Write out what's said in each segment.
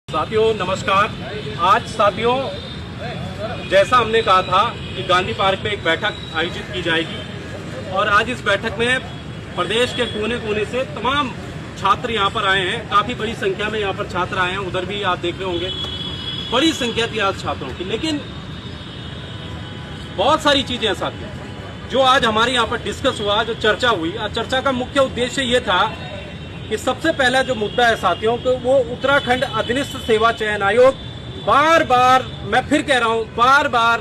साथियों नमस्कार। आज साथियों जैसा हमने कहा था कि गांधी पार्क में एक बैठक आयोजित की जाएगी और आज इस बैठक में प्रदेश के कोने कोने से तमाम छात्र यहाँ पर आए हैं। काफ़ी बड़ी संख्या में यहाँ पर छात्र आए हैं। उधर भी आप देख रहे होंगे बड़ी संख्या थी आज छात्रों की। लेकिन बहुत सारी चीज़ें हैं साथियों जो आज हमारे यहाँ पर डिस्कस हुआ, जो चर्चा हुई। चर्चा का मुख्य उद्देश्य ये था कि सबसे पहला जो मुद्दा है साथियों को वो उत्तराखंड अधीनस्थ सेवा चयन आयोग, बार बार मैं फिर कह रहा हूँ, बार बार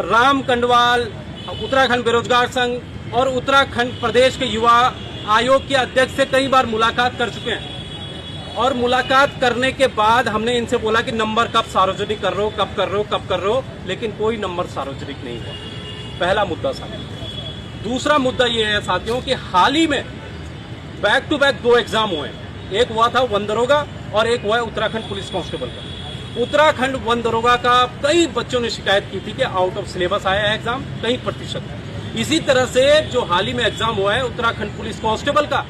राम कंडवाल, उत्तराखंड बेरोजगार संघ और उत्तराखंड प्रदेश के युवा आयोग के अध्यक्ष से कई बार मुलाकात कर चुके हैं। और मुलाकात करने के बाद हमने इनसे बोला कि नंबर कब सार्वजनिक कर रहे हो, कब कर रहे हो, कब कर रहे हो, लेकिन कोई नंबर सार्वजनिक नहीं हुआ। पहला मुद्दा साथियों। दूसरा मुद्दा ये है साथियों कि हाल ही में बैक टू बैक 2 एग्जाम हुए। एक हुआ था वन दरोगा और एक हुआ है उत्तराखंड पुलिस कांस्टेबल का। उत्तराखंड वन दरोगा का कई बच्चों ने शिकायत की थी कि आउट ऑफ सिलेबस आया है एग्जाम, कई प्रतिशत। इसी तरह से जो हाल ही में एग्जाम हुआ है उत्तराखंड पुलिस कांस्टेबल का,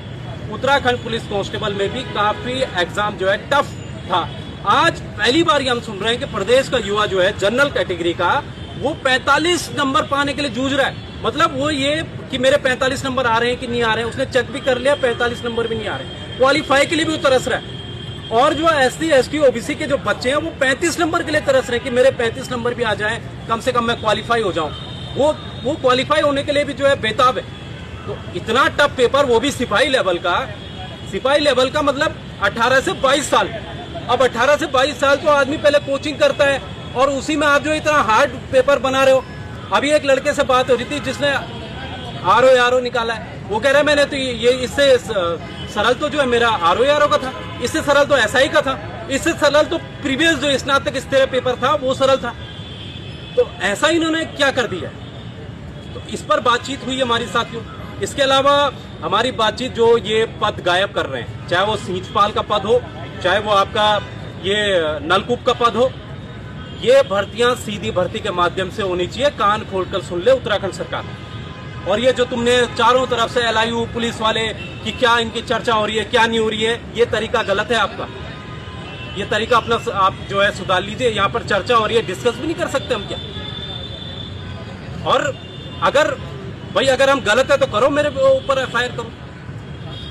उत्तराखंड पुलिस कांस्टेबल में भी काफी एग्जाम जो है टफ था। आज पहली बार हम सुन रहे हैं कि प्रदेश का युवा जो है जनरल कैटेगरी का वो 45 नंबर पाने के लिए जूझ रहा है। मतलब वो ये कि मेरे 45 नंबर आ रहे हैं कि नहीं आ रहे हैं, उसने चेक भी कर लिया, 45 नंबर भी नहीं आ रहे। क्वालिफाई के लिए भी वो तरस रहा है। और जो एससी एसटी ओबीसी के जो बच्चे हैं वो 35 नंबर के लिए तरस रहे हैं कि मेरे 35 नंबर भी आ जाएं, कम से कम मैं क्वालिफाई हो जाऊं। वो क्वालिफाई होने के लिए भी जो है बेताब है। तो इतना टफ पेपर, वो भी सिपाही लेवल का। सिपाही लेवल का मतलब 18 से 22 साल। अब 18 से 22 साल तो आदमी पहले कोचिंग करता है और उसी में आप जो इतना हार्ड पेपर बना रहे हो। अभी एक लड़के से बात हो रही थी जिसने आरओ निकाला है। वो कह रहा है मैंने तो ये इससे सरल तो जो है मेरा आरओ का था, इससे सरल तो एसआई का था, इससे सरल तो प्रीवियस जो स्नातक स्तरीय पेपर था वो सरल था। तो ऐसा इन्होंने क्या कर दिया। तो इस पर बातचीत हुई हमारी साथियों। इसके अलावा हमारी बातचीत जो ये पद गायब कर रहे हैं, चाहे वो सींचपाल का पद हो, चाहे वो आपका ये नलकूप का पद हो, ये भर्तियां सीधी भर्ती के माध्यम से होनी चाहिए। कान खोलकर सुन ले उत्तराखंड सरकार। और ये जो तुमने चारों तरफ से एलआईयू पुलिस वाले कि क्या इनकी चर्चा हो रही है, क्या नहीं हो रही है, ये तरीका गलत है आपका। ये तरीका अपना आप जो है सुधार लीजिए। यहाँ पर चर्चा हो रही है, डिस्कस भी नहीं कर सकते हम क्या? और अगर हम गलत है तो करो, मेरे ऊपर एफआईआर करो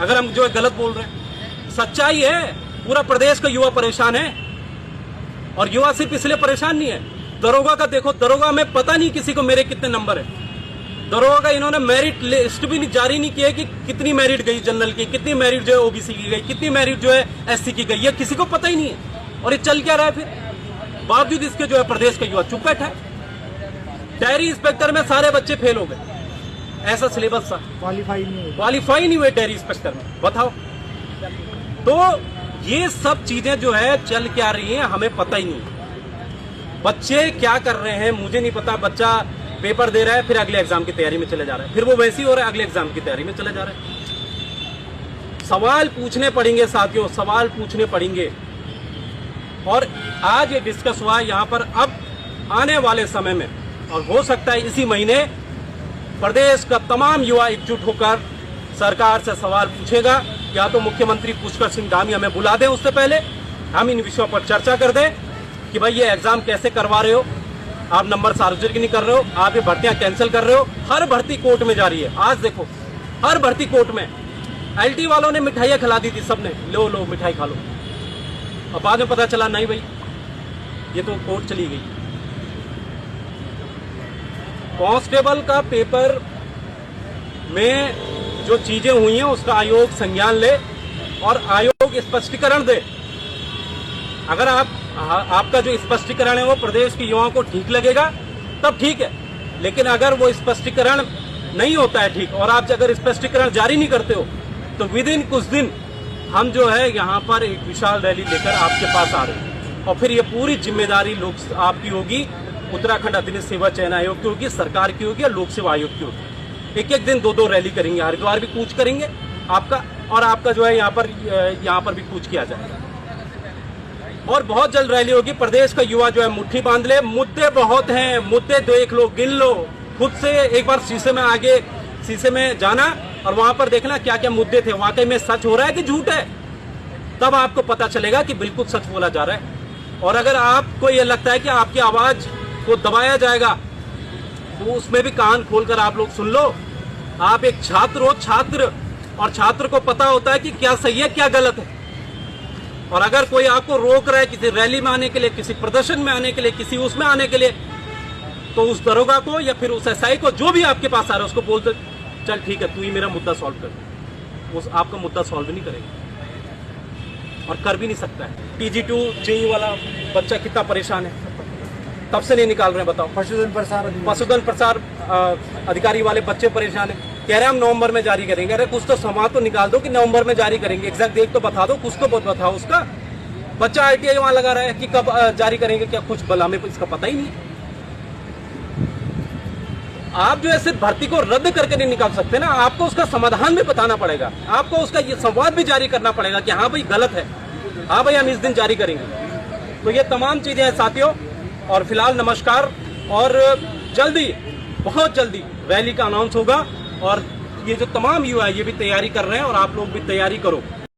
अगर हम जो है गलत बोल रहे हैं। सच्चाई है, पूरा प्रदेश का युवा परेशान है। और युवा सिर्फ इसलिए परेशान नहीं है, दरोगा का देखो, दरोगा में पता नहीं किसी को मेरे कितने नंबर है। दरोगा का इन्होंने मेरिट लिस्ट भी जारी नहीं किया कि कितनी मेरिट गई जनरल की, कितनी मेरिट जो है ओबीसी की गई, कितनी मेरिट जो है एससी की गई, ये किसी को पता ही नहीं है। और ये चल क्या रहा है फिर? बावजूद इसके जो है प्रदेश का युवा चुप बैठा है। डायरी इंस्पेक्टर में सारे बच्चे फेल हो गए, ऐसा सिलेबस था। क्वालिफाई नहीं हुए डायरी इंस्पेक्टर में, बताओ। तो ये सब चीजें जो है चल क्या रही हैं हमें पता ही नहीं। बच्चे क्या कर रहे हैं मुझे नहीं पता। बच्चा पेपर दे रहा है, फिर अगले एग्जाम की तैयारी में चले जा रहा है, फिर वो वैसे ही हो रहा है, अगले एग्जाम की तैयारी में चले जा रहा है। सवाल पूछने पड़ेंगे साथियों, सवाल पूछने पड़ेंगे। और आज ये डिस्कस हुआ यहाँ पर। अब आने वाले समय में, और हो सकता है इसी महीने, प्रदेश का तमाम युवा एकजुट होकर सरकार से सवाल पूछेगा। या तो मुख्यमंत्री पुष्कर सिंह धामी हमें बुला दें, उससे पहले हम इन विषयों पर चर्चा कर दें कि भाई ये एग्जाम कैसे करवा रहे हो, आप नंबर सार्वजनिक नहीं कर रहे हो, आप ये भर्तियां कैंसिल कर रहे हो। हर भर्ती कोर्ट में जा रही है। आज देखो हर भर्ती कोर्ट में। एलटी वालों ने मिठाइयां खिला दी थी सबने, लो मिठाई खा लो। और बाद में पता चला नहीं भाई ये तो कोर्ट चली गई। कांस्टेबल का पेपर में जो चीजें हुई हैं उसका आयोग संज्ञान ले और आयोग स्पष्टीकरण दे। अगर आपका जो स्पष्टीकरण है वो प्रदेश के युवाओं को ठीक लगेगा तब ठीक है। लेकिन अगर वो स्पष्टीकरण नहीं होता है ठीक, और आप अगर स्पष्टीकरण जारी नहीं करते हो, तो विद इन कुछ दिन हम जो है यहाँ पर एक विशाल रैली लेकर आपके पास आ रहे हैं। और फिर ये पूरी जिम्मेदारी लोग आपकी होगी, उत्तराखंड अधीनस्थ सेवा चयन आयोग की होगी, सरकार की होगी, या लोक सेवा आयोग की होगी। एक दिन 2 रैली करेंगे। हरिद्वार भी कूच करेंगे आपका, और आपका जो है यहाँ पर भी कूच किया जाएगा। और बहुत जल्द रैली होगी। प्रदेश का युवा जो है मुट्ठी बांध ले। मुद्दे बहुत हैं, मुद्दे देख लो, गिन लो खुद से। एक बार शीशे में जाना और वहां पर देखना क्या क्या मुद्दे थे, वाकई में सच हो रहा है कि झूठ है। तब आपको पता चलेगा कि बिल्कुल सच बोला जा रहा है। और अगर आपको ये लगता है कि आपकी आवाज को दबाया जाएगा तो उसमें भी कान खोलकर आप लोग सुन लो। आप एक छात्र हो, छात्र, और छात्र को पता होता है कि क्या सही है क्या गलत है। और अगर कोई आपको रोक रहा है किसी रैली में आने के लिए, किसी प्रदर्शन में आने के लिए, किसी उसमें आने के लिए, तो उस दरोगा को या फिर उस एसआई को जो भी आपके पास आ रहा है उसको बोल दो, चल ठीक है तू ही मेरा मुद्दा सॉल्व कर। उस आपका मुद्दा सॉल्व नहीं करेगा और कर भी नहीं सकता है। TG2 जेई वाला बच्चा कितना परेशान है, तब से नहीं निकाल रहे हैं, बताओ। पशुधन प्रसार अधिकारी वाले बच्चे परेशान है, कह रहे हैं हम नवंबर में जारी करेंगे। अरे कुछ तो समाज तो निकाल दो कि नवंबर में जारी करेंगे, एग्जैक्ट डेट तो बता दो, कुछ तो बताओ उसका। बच्चा ITI वहां लगा रहा है कि कब जारी करेंगे, क्या कुछ भला हमें इसका पता ही नहीं। आप जो ऐसे भर्ती को रद्द करके नहीं निकाल सकते ना, आपको उसका समाधान भी बताना पड़ेगा, आपको उसका ये संवाद भी जारी करना पड़ेगा कि हाँ भाई गलत है, हाँ भाई हम इस दिन जारी करेंगे। तो ये तमाम चीजें हैं साथियों। और फिलहाल नमस्कार, और जल्दी, बहुत जल्दी रैली का अनाउंस होगा। और ये जो तमाम युवा है ये भी तैयारी कर रहे हैं और आप लोग भी तैयारी करो।